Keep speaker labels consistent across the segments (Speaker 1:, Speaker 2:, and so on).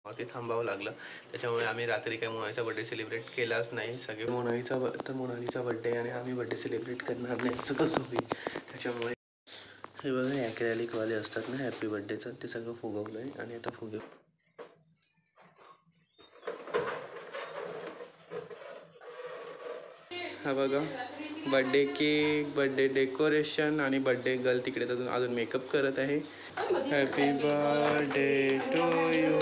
Speaker 1: ते थांबावं लागलं. त्याच्यामुळे आम्ही रात्री काही मोनालीचा बड्डे सेलिब्रेट केलाच नाही. सगळे मोनालीचा बड्डे आणि आम्ही बड्डे सेलिब्रेट करणार नाही असं कसं होईल. त्याच्यामुळे हे बघा ॲक्रेलिकवाले असतात ना हॅपी बड्डेचं, ते सगळं फुगवलं आहे आणि आता फुगे हा बघा बड्डे केक, बड्डे डेकोरेशन आणि बड्डे गर्ल तिकडे अजून मेकअप करत आहे. Happy birthday to you.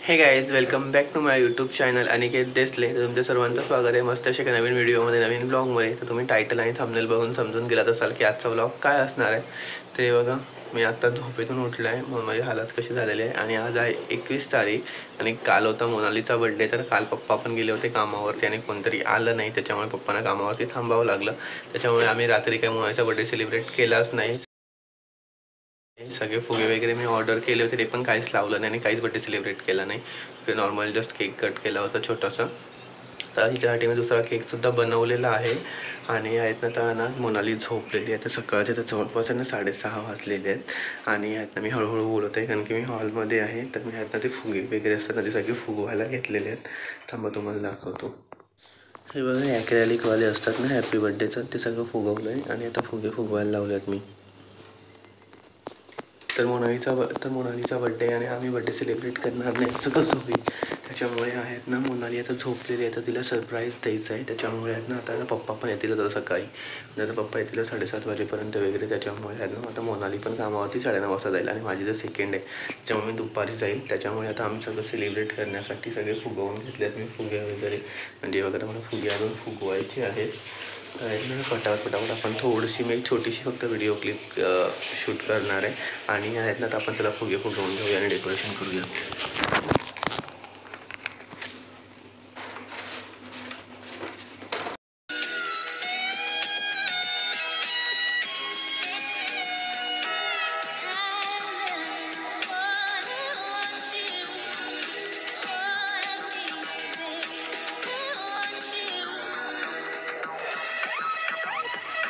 Speaker 1: Hey guys, welcome back to my YouTube channel Aniket Desale. तुमच्या सर्वांचं स्वागत आहे मस्त अशा नवीन व्हिडिओमध्ये, नवीन ब्लॉगमध्ये. तर तुम्ही टायटल आणि थंबनेल बघून समजून गेलात असाल की आजचा ब्लॉग काय असणार आहे. ते बघा, मी आत्ता झोपेतून उठलो आहे, मग माझी हालत कशी झालेली आहे. आणि आज आहे 21 तारीख आणि काल होता मोनालीचा बड्डे. तर काल पप्पा पण गेले होते कामावरती आणि कोणतरी आलं नाही, त्याच्यामुळे पप्पांना कामावरती थांबावं लागलं. त्याच्यामुळे आम्ही रात्री काही मोनालीचा बड्डे सेलिब्रेट केलाच नाही. सगळे फुगे वगैरे मी ऑर्डर केले होते, ते पण काहीच लावलं नाही आणि काहीच बड्डे सेलिब्रेट केला नाही. नॉर्मल जस्ट केक कट केला होता छोटासा. तर हिच्यासाठी मी दुसरा केकसुद्धा बनवलेला आहे. आणि आहेत ना तर ना मोनाली झोपलेली आहे. तर सकाळचे तर जवळपास आहे ना 6:30 वाजलेले आहेत. आणि आहेत ना मी हळूहळू बोलत आहे कारण की मी हॉलमध्ये आहे. तर मी आहेत ना ते फुगे वगैरे असतात ना ते सगळे फुगवायला घेतलेले आहेत. थांबा तुम्हाला दाखवतो. हे बघा ॲक्रेलिकवाले असतात ना हॅपी बड्डेचं, ते सगळं फुगवलं आहे आणि आता फुगे फुगवायला लावले आहेत मी. तर मोनालीचा बड्डे आणि आम्ही बड्डे सेलिब्रेट करणार नाही असं कसं होईल. त्याच्यामुळे आहेत ना मोनाली आता झोपलेली आहे, तर तिला सरप्राईज द्यायचं आहे. त्याच्यामुळे आहेत ना आता पप्पा पण येतील आता सकाळी. जर पप्पा येतील 7:30 वाजेपर्यंत वगैरे. त्याच्यामुळे आहेत ना आता मोनाली पण कामावरती 9:30 वाजता जाईल आणि माझी जर सेकंड आहे त्याच्यामुळे मी दुपारी जाईल. त्याच्यामुळे आता आम्ही सगळं सेलिब्रेट करण्यासाठी सगळे फुगवून घेतले आहेत मी फुगे वगैरे. म्हणजे वगैरे मला फुगे अजून फुगवायचे आहेत. फटाफट आपण थोडीशी मी छोटीशी फक्त व्हिडिओ क्लिप शूट करणार आहे. आणि आहेत ना तर आपण त्याला फुगे फुगवून घेऊया आणि डेकोरेशन करूया.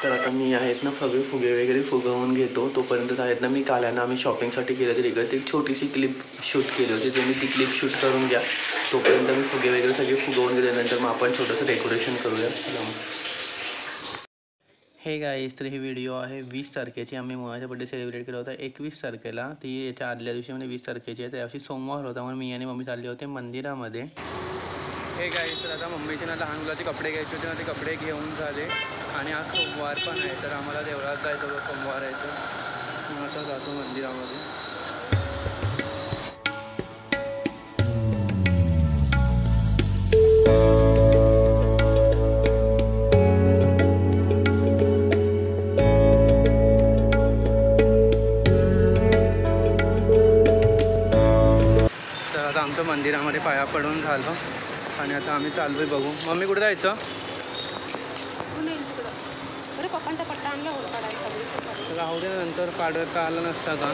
Speaker 1: तर आता मी आहेत ना फुगे वगैरे फुगवून घेतो. तोपर्यंत आहेत ना मी काल आहे ना आम्ही शॉपिंगसाठी गेलो होते तिकडे, एक छोटीशी क्लिप शूट केली होती. तुम्ही ती क्लिप शूट करून घ्या. तोपर्यंत मी फुगे वगैरे सगळे फुगवून गेल्यानंतर मग आपण छोटंसं डेकोरेशन करूया. हे गाईज, तर ही व्हिडिओ आहे 20 तारखेची. आम्ही मोनालीचा बड्डे सेलिब्रेट केला होता 21 तारखेला. ती याच्या आदल्या दिवशी म्हणजे 20 तारखेची आहे. त्यादिवशी सोमवार होता म्हणून मी आणि मम्मी चालले होते मंदिरामध्ये. हे गाईज, तर आता मम्मीचे ना लहान मुलाचे कपडे घ्यायचे होते ना, ते कपडे घेऊन झाले. आणि आज सोमवार पण आहे, तर आम्हाला देवळात जायचं सोमवार आहे. तर मग आता जातो मंदिरामध्ये. तर आता आमचं मंदिरामध्ये पाया पडून झालं आणि आता आम्ही चाललोय. बघू मम्मी कुठं जायचं. राहू दे, नंतर पाडता आलं नसतं का.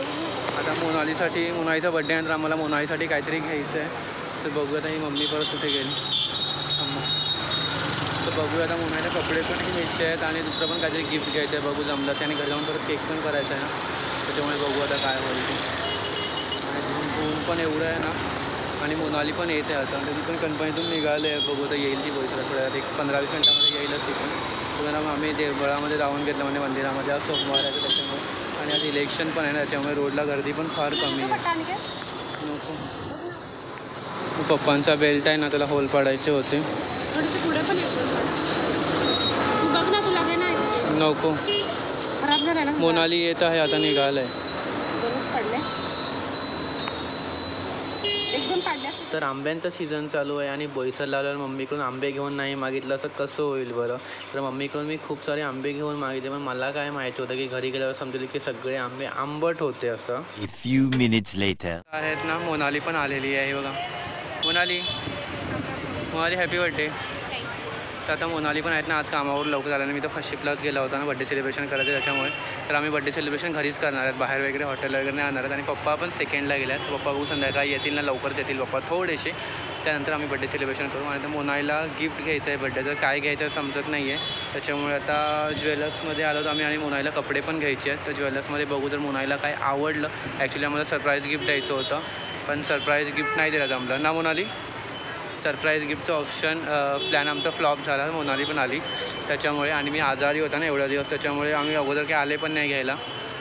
Speaker 1: आता मोनालीचा बड्डे आहे, तर आम्हाला मोनालीसाठी काहीतरी घ्यायचं आहे. तर बघूया आता ही मम्मी परत कुठे गेली. तर बघूया आता मोनालीचे कपडे पण घ्यायचे आहेत आणि दुसरं पण काहीतरी गिफ्ट घ्यायचं आहे. बघू जमलं त्याने घरी जाऊन परत केक पण करायचा आहे ना, त्याच्यामुळे बघू आता काय होईल ते. आणि ऊन पण एवढं आहे ना आणि मोनाली पण येते आता, ती पण कंपनीतून निघाले आहे. बघू आता येईल ती बोलतात थोड्या एक 15-20 मिनिटामध्ये येईलच ती पण. तर मग आम्ही देवळामध्ये जाऊन घेतलं म्हणजे मंदिरामध्ये. आज सोमवार आहे त्याच्यामुळे आणि आज इलेक्शन पण आहे ना, त्याच्यामुळे रोडला गर्दी पण फार कमी आहे. नको, पप्पांचा बेल्ट आहे ना त्याला होल पाडायचे होते. नको, मोनाली येत आहे आता, निघालंय. तर आंब्यांचा सीझन चालू आहे आणि बोईसर लावल्यावर मम्मीकडून आंबे घेऊन नाही मागितलं असं कसं होईल बरं. तर मम्मीकडून मी खूप सारे आंबे घेऊन मागितले, पण मला काय माहिती होतं की घरी गेल्यावर समजेल की सगळे आंबे आंबट होते असं.
Speaker 2: A few minutes later.
Speaker 1: आहेत ना मोनाली पण आलेली आहे बघा. Monali happy birthday. तर आता मोनाली पण आहेत ना आज कामावर लवकर आल्याने. मी तर फर्स्ट शिफ्टलाच गेला होता ना बड्डे सेलिब्रेशन करायचं त्याच्यामुळे. तर आम्ही बड्डे सेलिब्रेशन घरीच करणार आहेत, बाहेर वगैरे हॉटेल वगैरे नाही आणणार आहेत. आणि पप्पा पण सेकंडला गेले आहेत. पप्पा बघू संध्याकाळी येतील ना, लवकरच येतील पप्पा थोडेसे. त्यानंतर आम्ही बड्डे सेलिब्रेशन करू. आणि आता मोनाईला गिफ्ट घ्यायचं आहे बड्डेचं, काय घ्यायचं समजत नाही आहे. त्याच्यामुळे आता ज्वेलर्समध्ये आलो तर आम्ही आणि मोनाईला कपडे पण घ्यायचे आहेत. तर ज्वेलर्समध्ये बघू तर मोनाईला काय आवडलं. ॲक्च्युली आम्हाला सरप्राईज गिफ्ट द्यायचं होतं, पण सरप्राईज गिफ्ट नाही दिलं जमलं ना मोनाली. सरप्राईज गिफ्टचं ऑप्शन प्लॅन आमचा फ्लॉप झाला. मोनाली पण आली त्याच्यामुळे, आणि मी आजारी होता ना एवढ्या दिवस, त्याच्यामुळे आम्ही अगोदर काही आले पण नाही घ्यायला,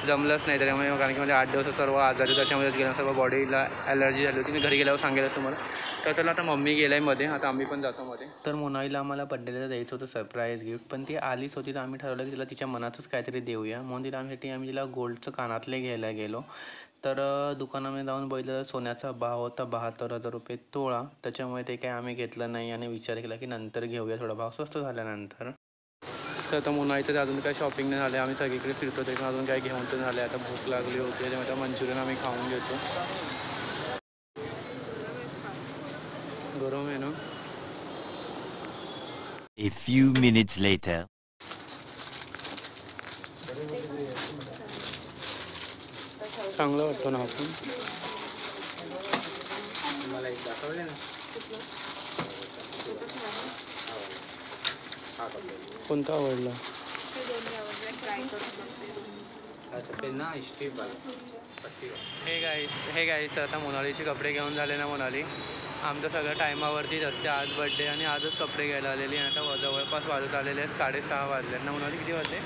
Speaker 1: जमलंच नाही. त्याच्यामुळे कारण की माझ्या 8 दिवस सर्व आजारी, त्याच्यामुळेच गेलं, सर्व बॉडीला ॲलर्जी झाली होती. मी घरी गेल्यावर सांगेलच तुम्हाला. तर चला आता मम्मी गेलं आहे मध्ये, आता आम्ही पण जातो मध्ये. तर मोनालीला आम्हाला बड्डेला द्यायचं होतं सरप्राईज गिफ्ट, पण ती आलीच होती. तर आम्ही ठरवलं की तिला तिच्या मनातच काहीतरी देऊया, म्हणून तिला आम्ही तिला गोल्डचं कानातले घ्यायला गेलो. तर दुकानामध्ये जाऊन बघितलं, सोन्याचा भाव होता 72,000 रुपये तोळा. त्याच्यामुळे ते काही आम्ही घेतलं नाही आणि विचार केला की नंतर घेऊया, थोडा भाव स्वस्त झाल्यानंतर. तर आता मोनाईचं तर अजून काही शॉपिंग नाही झालं, आम्ही सगळीकडे फिरतो ते पण अजून काही घेऊन तर झालं. आता भूक लागली होती, त्याच्यामुळे आता मंचुरियन आम्ही खाऊन घेतो. गरम आहे ना.
Speaker 2: A few minutes later.
Speaker 1: चांगलं वाटतं ना आपण. मला एक दाखवले ना, कोणता आवडला? हे गाईस तर आता मोनालीचे कपडे घेऊन झाले ना. मोनाली आमचं सगळं टायमावरतीच असते. आज बड्डे आणि आजच कपडे घ्यायला आलेली, आणि आता जवळपास वाजत आलेले आहेत 6:30 वाजले ना. मोनाली किती वाजले?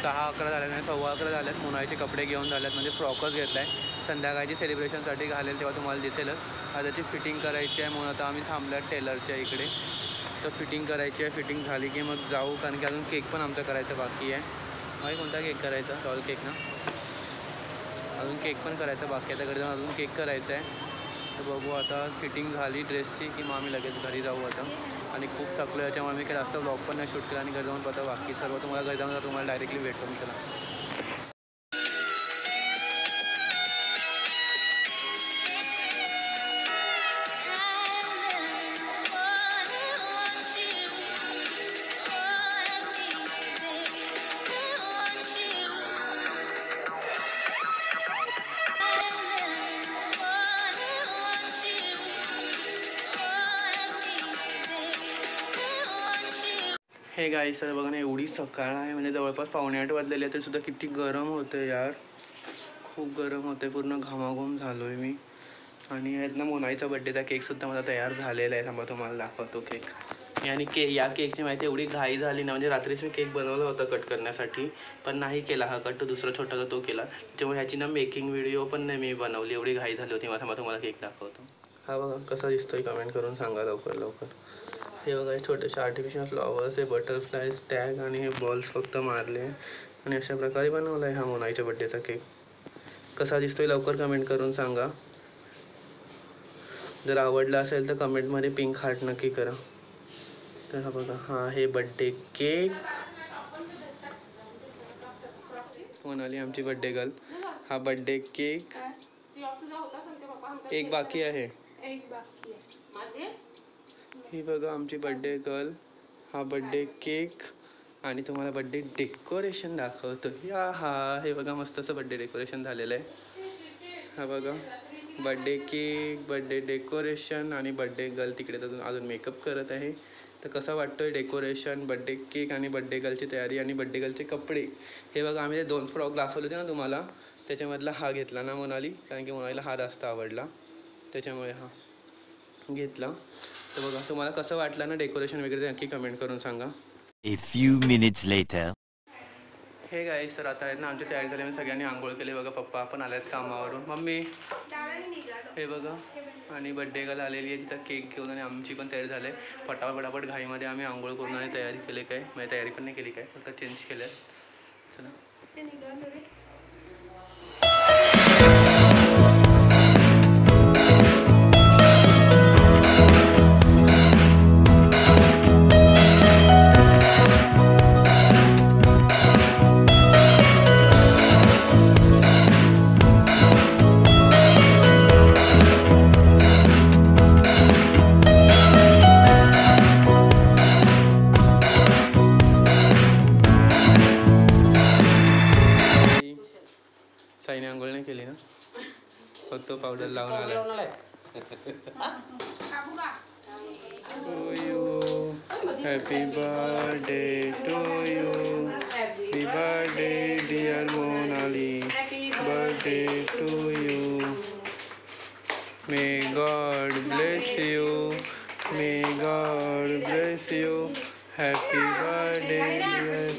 Speaker 1: 6:11 झाले नाही, 11:15 झालेत. मोनालीचे कपडे घेऊन झालेत, म्हणजे फ्रॉकच घेतला आहे. संध्याकाळची सेलिब्रेशनसाठी घालेल तेव्हा तुम्हाला दिसेलच. आता त्याची फिटिंग करायची आहे, म्हणून आता आम्ही थांबल्यात टेलरच्या इकडे. तर फिटिंग करायची आहे, फिटिंग झाली की मग जाऊ, कारण की अजून केक पण आमचा करायचा बाकी आहे. भाई कोणता केक करायचा? डॉल केक ना. अजून केक पण करायचा बाकी आहे, त्याकडे जाऊन अजून केक करायचा आहे. तर बघू आता फिटिंग झाली ड्रेसची की मग आम्ही लगेच घरी जाऊ आता. आणि खूप थकलो, याच्यामुळे मी काही जास्त व्लॉग पण नाही शूट केला, आणि घरी जाऊन पता बाकी सर्व तुम्हाला घरी जाऊन तुम्हाला डायरेक्टली भेटतो मी. चला. हे गाईस तर बघा ना, एवढी सकाळ आहे, म्हणजे जवळपास 7:45 वाजलेले आहे, तरीसुद्धा किती गरम होतं यार. खूप गरम होते, पूर्ण घामाघूम झालो आहे मी. आणि आहेत ना मोनाईचा बड्डेचा केकसुद्धा माझा तयार झालेला आहे. थांबा तुम्हाला दाखवतो केक. आणि या केकची माहिती एवढी घाई झाली ना, म्हणजे रात्रीच मी केक बनवला होता कट करण्यासाठी, पण नाही केला हा कट, तो दुसरा छोटा तो केला. त्याच्यामुळे ह्याची ना मेकिंग व्हिडिओ पण नाही मी बनवली, एवढी घाई झाली होती. थांबा तुम्हाला केक दाखवतो. हा बघा कसा दिसतोय, कमेंट करून सांगा लवकर लवकर. हे बघा हे छोटेसे आर्टिफिशियल फ्लॉवर्स, हे बटरफ्लायज टॅग आणि हे बॉल्स फक्त मारले, आणि अशा प्रकारे बनवला आहे हा मोनाईच्या बड्डेचा केक. कसा दिसतोय लवकर कमेंट करून सांगा. जर आवडला असेल तर कमेंटमध्ये पिंक हार्ट नक्की करा. तर हा बघा, हा हे बड्डे केक. मोनाली आमची बड्डे गर्ल. हा बड्डे केक. एक बाकी आहे. ही बघा आमची बड्डे गर्ल. हा बड्डे केक. आणि तुम्हाला बड्डे डेकोरेशन दाखवतो. हा हे बघा मस्त असं बड्डे डेकोरेशन झालेलं आहे. हा बघा बड्डे केक, बड्डे डेकोरेशन, आणि बड्डे गर्ल तिकडे अजून मेकअप करत आहे. तर कसा वाटतोय डेकोरेशन, बड्डे केक आणि बड्डे गर्लची तयारी आणि बड्डे गर्लचे कपडे. हे बघा आम्ही ते 2 फ्रॉक दाखवले होते ना तुम्हाला, त्याच्यामधला हा घेतला ना मोनाली, कारण की मोनालीला हा जास्त आवडला, त्याच्यामुळे हा घेतला. तर बघा तुम्हाला कसं वाटलं ना डेकोरेशन वगैरे, नक्की कमेंट करून सांगा.
Speaker 2: A few minutes later.
Speaker 1: Hey guys तर आता आहेत ना आमची तयारी झाली, सगळ्यांनी आंघोळ केली. बघा पप्पा पण आल्यात कामावरून, मम्मी हे बघा, आणि बड्डे गर्ल आलेली आहे तिथं केक घेऊन, आणि आमची पण तयारी झाली आहे. फटाफट घाईमध्ये आम्ही आंघोळ करून आणि तयारी केली, काय म्हणजे तयारी पण नाही केली, काय फक्त चेंज केलं. चला साईने आंघोळ नाही केली ना. फक्त पावडर लावून आला. To you, happy birthday to you, happy birthday dear Monali, birthday to you. May God bless you, may God bless you, happy birthday dear.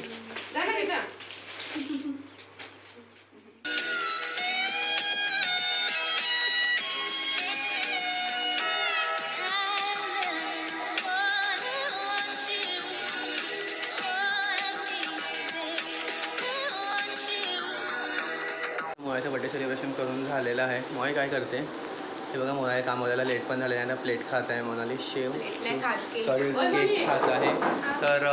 Speaker 1: मोळ्याचं बड्डे सेलिब्रेशन करून झालेलं आहे. मोळे काय करते हे बघा. मोळ्या कामाला लेट पण झाले आणि प्लेट खात आहे. मोनाली शेव सॉरी केक खात आहे. तर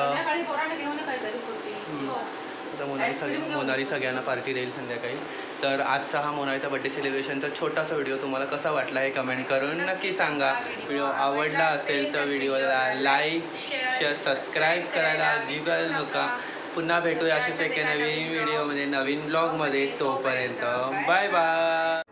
Speaker 1: आता मोनाली सगळ्यांना पार्टी देईल संध्याकाळी. तर आजचा हा मोनालीचा बड्डे सेलिब्रेशनचा छोटासा व्हिडिओ तुम्हाला कसा वाटला हे कमेंट करून नक्की सांगा. व्हिडिओ आवडला असेल तर व्हिडिओला लाईक शेअर सबस्क्राईब करायला अजिबात नका. पुन्हा भेटूया अशाच एका नवीन व्हिडिओमध्ये नवीन ब्लॉगमध्ये. तोपर्यंत बाय बाय.